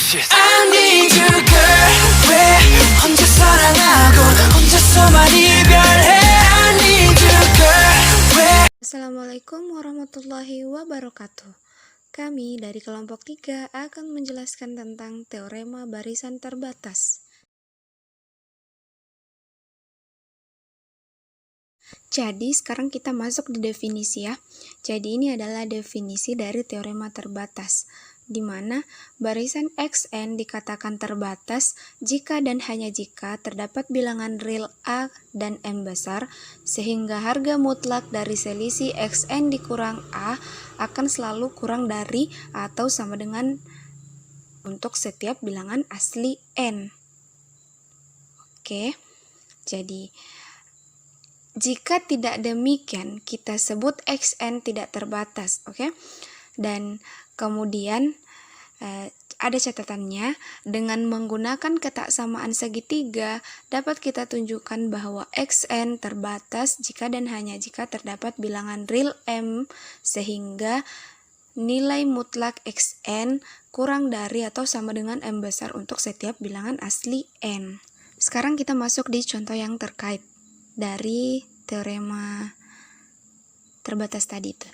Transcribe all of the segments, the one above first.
shit. I need you girl. 왜 혼자 사랑하고 혼자서만 이별해. I need you girl. 왜. Assalamualaikum warahmatullahi wabarakatuh. Kami dari kelompok 3 akan menjelaskan tentang teorema barisan terbatas. Jadi sekarang kita masuk di definisi ya. Jadi ini adalah definisi dari teorema terbatas, di mana barisan Xn dikatakan terbatas jika dan hanya jika terdapat bilangan real A dan M besar, sehingga harga mutlak dari selisih Xn dikurang A akan selalu kurang dari atau sama dengan untuk setiap bilangan asli N. Oke, jadi jika tidak demikian, kita sebut Xn tidak terbatas, oke? Dan kemudian ada catatannya, dengan menggunakan ketaksamaan segitiga, dapat kita tunjukkan bahwa Xn terbatas jika dan hanya jika terdapat bilangan real M, sehingga nilai mutlak Xn kurang dari atau sama dengan M besar untuk setiap bilangan asli N. Sekarang kita masuk di contoh yang terkait dari teorema terbatas tadi itu.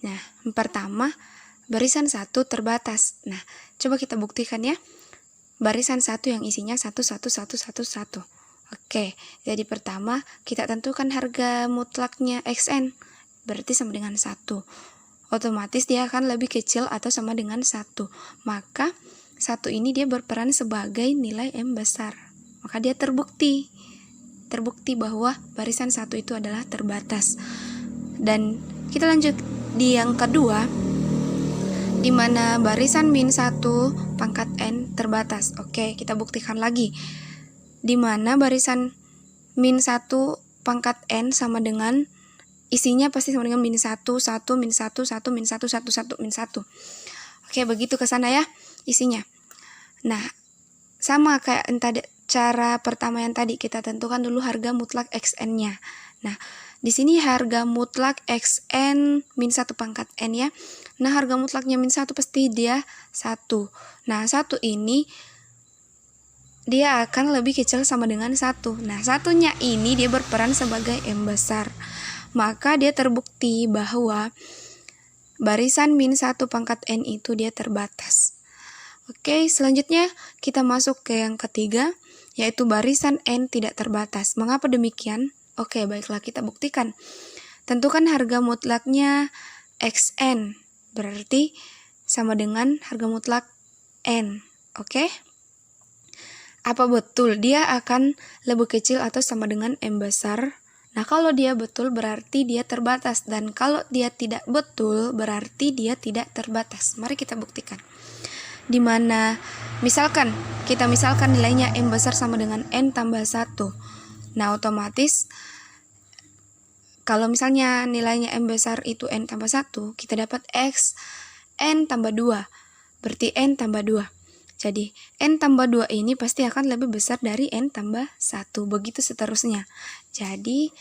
Nah, yang pertama, barisan 1 terbatas. Nah, coba kita buktikan ya. Barisan 1 yang isinya 1, 1, 1, 1, 1. Oke, jadi pertama kita tentukan harga mutlaknya Xn, berarti sama dengan 1. Otomatis dia akan lebih kecil atau sama dengan 1. Maka 1 ini dia berperan sebagai nilai M besar. Maka dia terbukti bahwa barisan 1 itu adalah terbatas. Dan kita lanjut di yang kedua, di mana barisan min 1 pangkat N terbatas. Oke, kita buktikan lagi. Di mana barisan min 1 pangkat N sama dengan isinya pasti sama dengan min 1, 1, min 1, 1, min 1, 1, 1, min 1. Oke, begitu ke sana ya isinya. Nah, sama kayak tadi cara pertama yang tadi, kita tentukan dulu harga mutlak Xn-nya. Nah, di sini harga mutlak Xn min 1 pangkat N ya. Nah, harga mutlaknya min 1 pasti dia 1. Nah, 1 ini dia akan lebih kecil sama dengan 1. Nah, satunya ini dia berperan sebagai M besar. Maka dia terbukti bahwa barisan min 1 pangkat N itu dia terbatas. Oke, selanjutnya kita masuk ke yang ketiga, yaitu barisan N tidak terbatas. Mengapa demikian? Oke, baiklah kita buktikan. Tentukan harga mutlaknya Xn, berarti sama dengan harga mutlak N. Oke? Apa betul dia akan lebih kecil atau sama dengan M besar? Nah, kalau dia betul berarti dia terbatas, dan kalau dia tidak betul berarti dia tidak terbatas. Mari kita buktikan. Di mana kita misalkan nilainya M besar sama dengan N tambah 1. Nah, otomatis kalau misalnya nilainya M besar itu N tambah 1, kita dapat X N tambah 2, berarti N tambah 2. Jadi N tambah 2 ini pasti akan lebih besar dari N tambah 1, begitu seterusnya. Jadi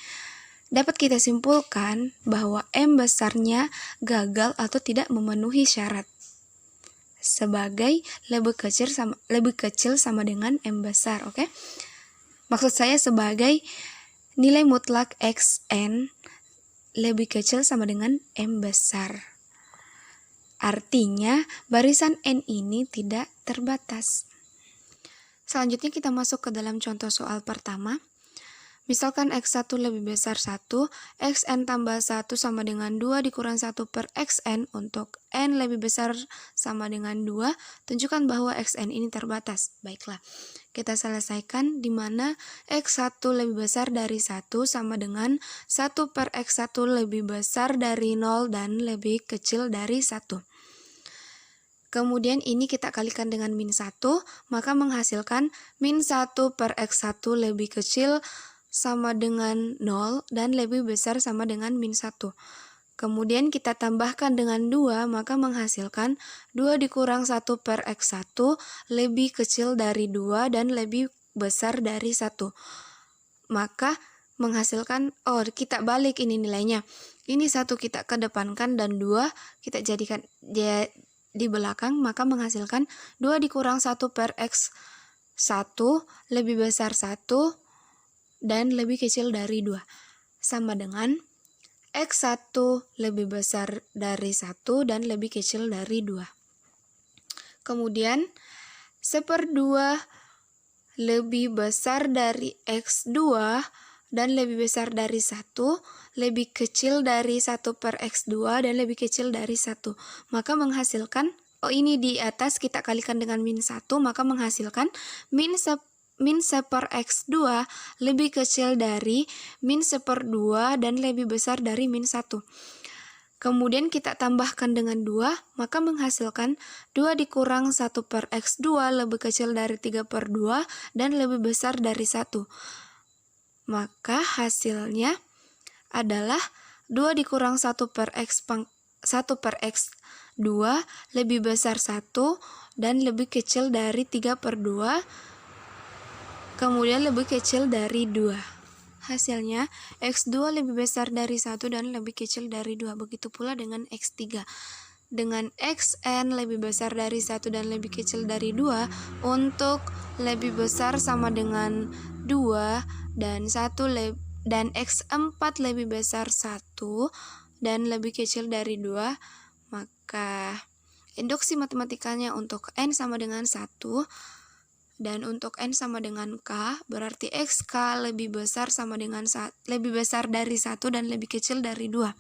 dapat kita simpulkan bahwa M besarnya gagal atau tidak memenuhi syarat sebagai lebih kecil sama dengan M besar, oke? Maksud saya sebagai nilai mutlak Xn lebih kecil sama dengan M besar. Artinya barisan N ini tidak terbatas. Selanjutnya kita masuk ke dalam contoh soal pertama. Misalkan X1 lebih besar 1, Xn tambah 1 sama dengan 2 dikurang 1 per Xn untuk N lebih besar sama dengan 2, tunjukkan bahwa Xn ini terbatas. Baiklah, kita selesaikan di mana X1 lebih besar dari 1 sama dengan 1 per X1 lebih besar dari 0 dan lebih kecil dari 1. Kemudian ini kita kalikan dengan min 1, maka menghasilkan min 1 per X1 lebih kecil sama dengan 0 dan lebih besar sama dengan min 1. Kemudian kita tambahkan dengan 2, maka menghasilkan 2 dikurang 1 per X1 lebih kecil dari 2 dan lebih besar dari 1. Maka menghasilkan, kita balik ini nilainya. Ini 1 kita kedepankan dan 2 kita di belakang, maka menghasilkan 2 dikurang 1 per X1 lebih besar 1 dan lebih kecil dari 2. Sama dengan X1 lebih besar dari 1 dan lebih kecil dari 2. Kemudian, 1/2 lebih besar dari X2 dan lebih besar dari 1, lebih kecil dari 1 per X2 dan lebih kecil dari 1. Maka menghasilkan, ini di atas kita kalikan dengan -1, maka menghasilkan min 1 per X2 lebih kecil dari min 1/2 dan lebih besar dari -1. Kemudian kita tambahkan dengan 2, maka menghasilkan 2 dikurang 1 per X2 lebih kecil dari 3/2 dan lebih besar dari 1. Maka hasilnya adalah 2 dikurang 1 per X2 lebih besar 1 dan lebih kecil dari 3/2, kemudian lebih kecil dari 2. Hasilnya, X2 lebih besar dari 1 dan lebih kecil dari 2. Begitu pula dengan X3. Dengan Xn lebih besar dari 1 dan lebih kecil dari 2, untuk lebih besar sama dengan 2 dan X4 lebih besar 1 dan lebih kecil dari 2, maka induksi matematikanya untuk N sama dengan 1 dan untuk N sama dengan K, berarti XK lebih besar dari 1 dan lebih kecil dari 2.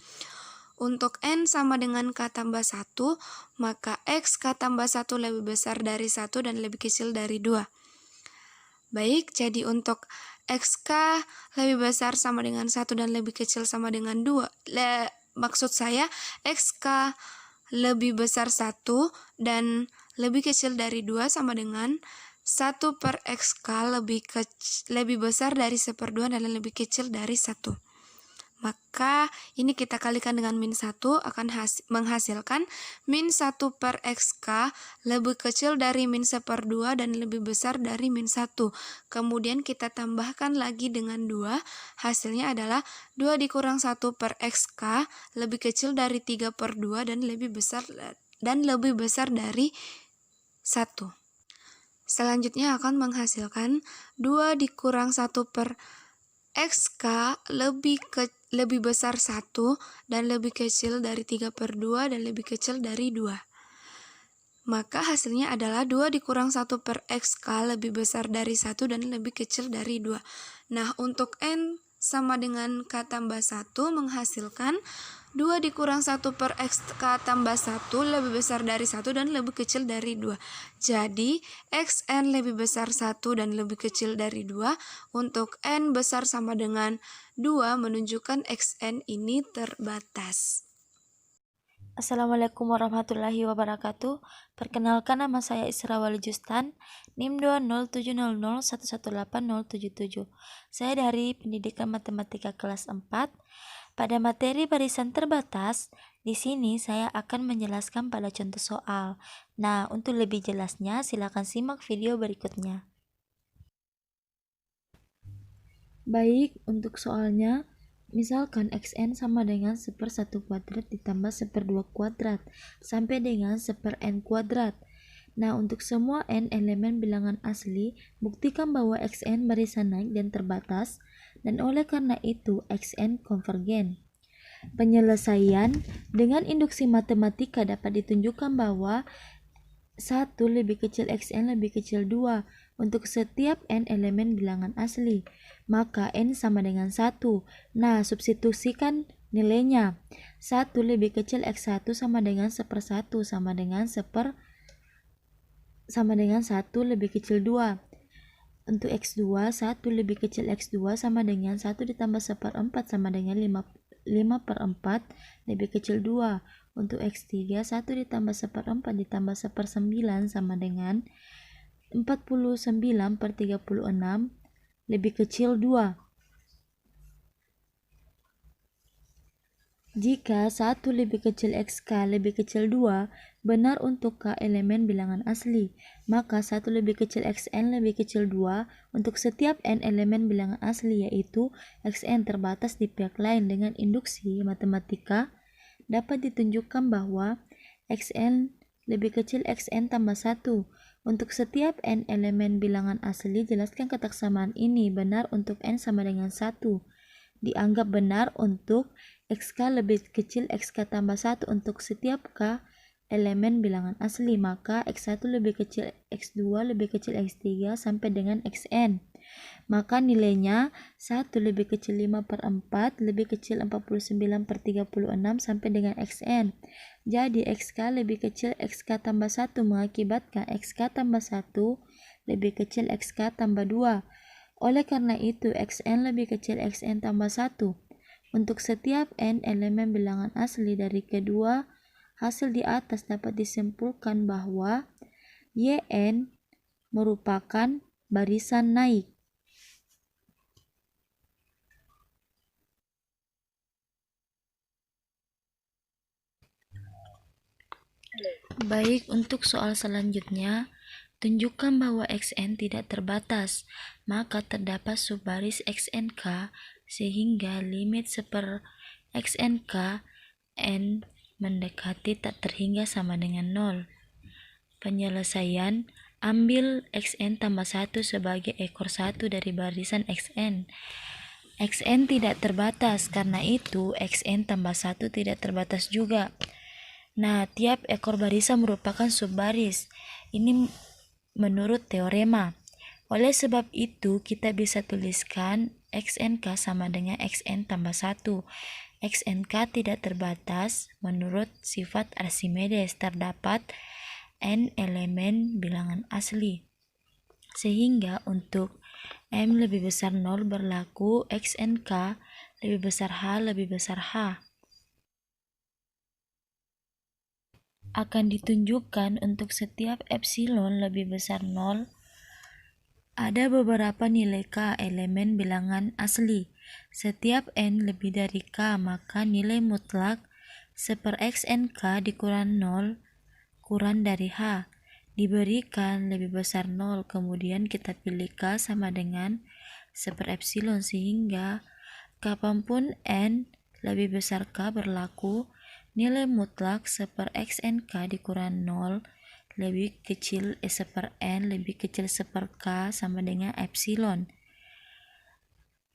Untuk N sama dengan K tambah 1, maka XK tambah 1 lebih besar dari 1 dan lebih kecil dari 2. Baik, jadi untuk XK lebih besar sama dengan 1 dan lebih kecil sama dengan 2. Maksud saya, XK lebih besar 1 dan lebih kecil dari 2 sama dengan 1 per XK lebih besar dari 1/2 dan lebih kecil dari 1. Maka ini kita kalikan dengan -1 akan menghasilkan -1 per XK lebih kecil dari -1/2 dan lebih besar dari -1. Kemudian kita tambahkan lagi dengan 2, hasilnya adalah 2 dikurang 1 per XK lebih kecil dari 3/2 dan lebih besar dari 1. Selanjutnya akan menghasilkan 2 dikurang 1 per XK lebih besar 1 dan lebih kecil dari 3/2 dan lebih kecil dari 2. Maka hasilnya adalah 2 dikurang 1 per XK lebih besar dari 1 dan lebih kecil dari 2. Nah, untuk N sama dengan K tambah 1 menghasilkan 2 dikurang 1 per XK tambah 1 lebih besar dari 1 dan lebih kecil dari 2. Jadi, XN lebih besar 1 dan lebih kecil dari 2. Untuk N besar sama dengan 2 menunjukkan XN ini terbatas. Assalamualaikum warahmatullahi wabarakatuh. Perkenalkan, nama saya Isra Wali Justan, NIM 20700118077. Saya dari Pendidikan Matematika kelas 4. Pada materi barisan terbatas, di sini saya akan menjelaskan pada contoh soal. Nah, untuk lebih jelasnya silakan simak video berikutnya. Baik, untuk soalnya, misalkan xn sama dengan 1/1 kuadrat ditambah 1/2 kuadrat sampai dengan 1/n kuadrat. Nah, untuk semua n elemen bilangan asli, buktikan bahwa xn barisan naik dan terbatas, dan oleh karena itu xn konvergen. Penyelesaian dengan induksi matematika dapat ditunjukkan bahwa 1 lebih kecil xn lebih kecil 2 untuk setiap n elemen bilangan asli, maka n sama dengan 1. Nah, substitusikan nilainya. 1 lebih kecil x1 sama dengan 1/1 sama dengan 1 lebih kecil 2. Untuk x2, 1 lebih kecil x2 sama dengan 1 ditambah 1/4 sama dengan 5/4 lebih kecil 2. Untuk x3, 1 ditambah 1/4 ditambah 1/9 sama dengan 49/36 lebih kecil 2. Jika 1 lebih kecil xk lebih kecil 2 benar untuk k elemen bilangan asli, maka 1 lebih kecil xn lebih kecil 2 untuk setiap n elemen bilangan asli, yaitu xn terbatas di pihak lain. Dengan induksi matematika dapat ditunjukkan bahwa xn lebih kecil xn tambah 1. Untuk setiap n elemen bilangan asli, jelaskan ketaksamaan ini benar untuk n sama dengan 1. Dianggap benar untuk xk lebih kecil xk tambah 1 untuk setiap k elemen bilangan asli, maka x1 lebih kecil x2 lebih kecil x3 sampai dengan xn. Maka nilainya 1 lebih kecil 5/4 lebih kecil 49/36 sampai dengan xn. Jadi xk lebih kecil xk tambah 1 mengakibatkan xk tambah 1 lebih kecil xk tambah 2. Oleh karena itu xn lebih kecil xn tambah 1. Untuk setiap n elemen bilangan asli dari kedua hasil di atas dapat disimpulkan bahwa yn merupakan barisan naik. Baik, untuk soal selanjutnya, tunjukkan bahwa xn tidak terbatas, maka terdapat subbaris xnk sehingga limit xnk n mendekati tak terhingga sama dengan 0. Penyelesaian, ambil xn tambah 1 sebagai ekor 1 dari barisan xn. Xn tidak terbatas, karena itu xn tambah 1 tidak terbatas juga. Nah, tiap ekor barisan merupakan subbaris. Ini menurut teorema. Oleh sebab itu, kita bisa tuliskan xnk sama dengan xn tambah 1. xnk tidak terbatas menurut sifat Archimedes, terdapat n elemen bilangan asli. Sehingga untuk m lebih besar 0 berlaku xnk lebih besar h lebih besar h. Akan ditunjukkan untuk setiap epsilon lebih besar 0, ada beberapa nilai k elemen bilangan asli. Setiap n lebih dari k, maka nilai mutlak xnk dikurang 0 kurang dari h diberikan lebih besar 0. Kemudian kita pilih k sama dengan epsilon, sehingga kapanpun n lebih besar k berlaku nilai mutlak xnk dikurang 0 lebih kecil n lebih kecil k sama dengan epsilon.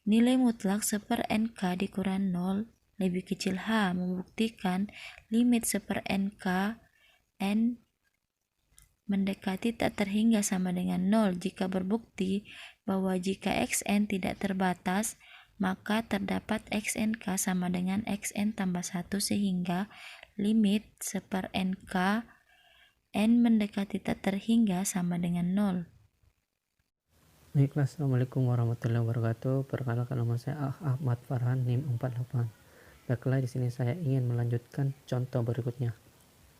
Nilai mutlak nk dikurang 0 lebih kecil h membuktikan limit nk n mendekati tak terhingga sama dengan 0. Jika berbukti bahwa jika xn tidak terbatas, maka terdapat xnk sama dengan xn tambah 1 sehingga limit nk n mendekati tak terhingga sama dengan 0. Baiklah, Assalamualaikum warahmatullahi wabarakatuh. Perkenalkan, nama saya Ahmad Farhan, NIM 48. Baiklah, di sini saya ingin melanjutkan contoh berikutnya.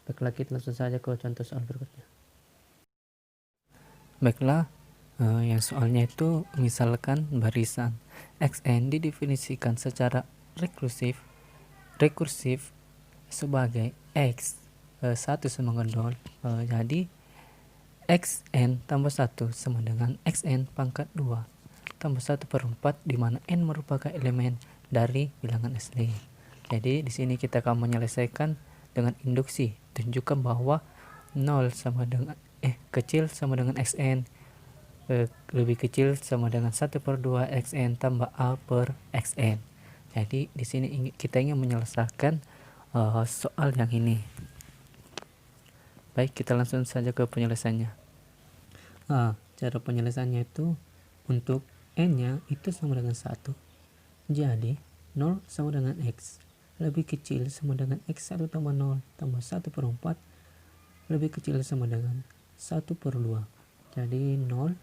Baiklah, kita langsung saja ke contoh soal berikutnya. Baiklah, yang soalnya itu misalkan barisan xn didefinisikan secara rekursif sebagai x 1 sama dengan 0. Jadi xn tambah 1 sama dengan xn pangkat 2 tambah 1/4, di mana n merupakan elemen dari bilangan asli. Jadi di sini kita akan menyelesaikan dengan induksi. Tunjukkan bahwa 0 sama dengan kecil sama dengan xn, lebih kecil sama dengan 1/2 xn tambah a per xn. Jadi di sini kita ingin menyelesaikan soal yang ini. Baik, kita langsung saja ke penyelesaiannya. Cara penyelesaiannya itu untuk n-nya itu sama dengan 1. Jadi 0 sama dengan x lebih kecil sama dengan x1 tambah 0 tambah 1/4 lebih kecil sama dengan 1/2. Jadi 0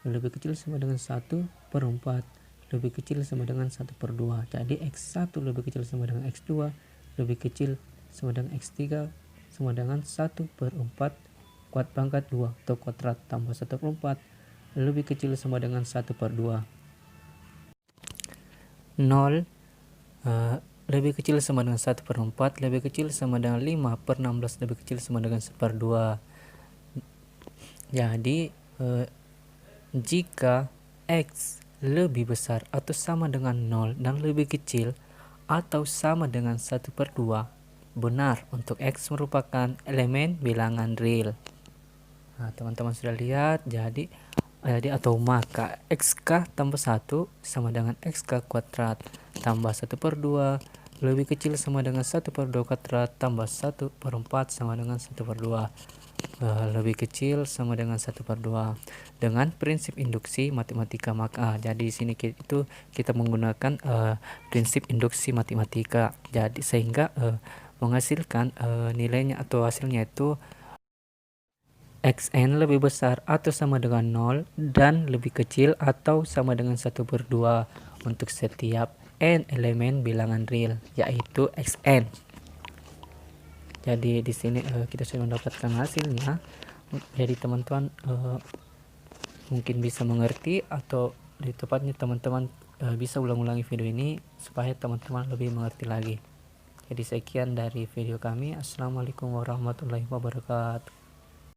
lebih kecil sama dengan 1/4 lebih kecil sama dengan 1/2. Jadi x1 lebih kecil sama dengan x2 lebih kecil sama dengan x3 sama dengan 1/4 kuadrat pangkat 2 atau kuadrat tambah 1/4 lebih kecil sama dengan 1/2. 0 lebih kecil sama dengan 1/4 lebih kecil sama dengan 5/16 lebih kecil sama dengan 1/2. Jadi jika x lebih besar atau sama dengan 0 dan lebih kecil atau sama dengan 1/2, benar untuk X merupakan elemen bilangan real. Nah, teman-teman sudah lihat, jadi atau maka XK tambah 1 sama dengan XK kuadrat tambah 1/2 lebih kecil sama dengan 1/2 kuadrat tambah 1/4 sama dengan 1/2 lebih kecil sama dengan 1/2 dengan prinsip induksi matematika. Maka jadi di sini kita menggunakan prinsip induksi matematika, jadi sehingga menghasilkan nilainya atau hasilnya itu xn lebih besar atau sama dengan 0 dan lebih kecil atau sama dengan 1/2 untuk setiap n elemen bilangan real, yaitu xn. Jadi di sini kita sudah mendapatkan hasilnya. Jadi teman-teman mungkin bisa mengerti, atau di tepatnya teman-teman bisa ulang-ulangi video ini supaya teman-teman lebih mengerti lagi. Jadi sekian dari video kami. Assalamualaikum warahmatullahi wabarakatuh.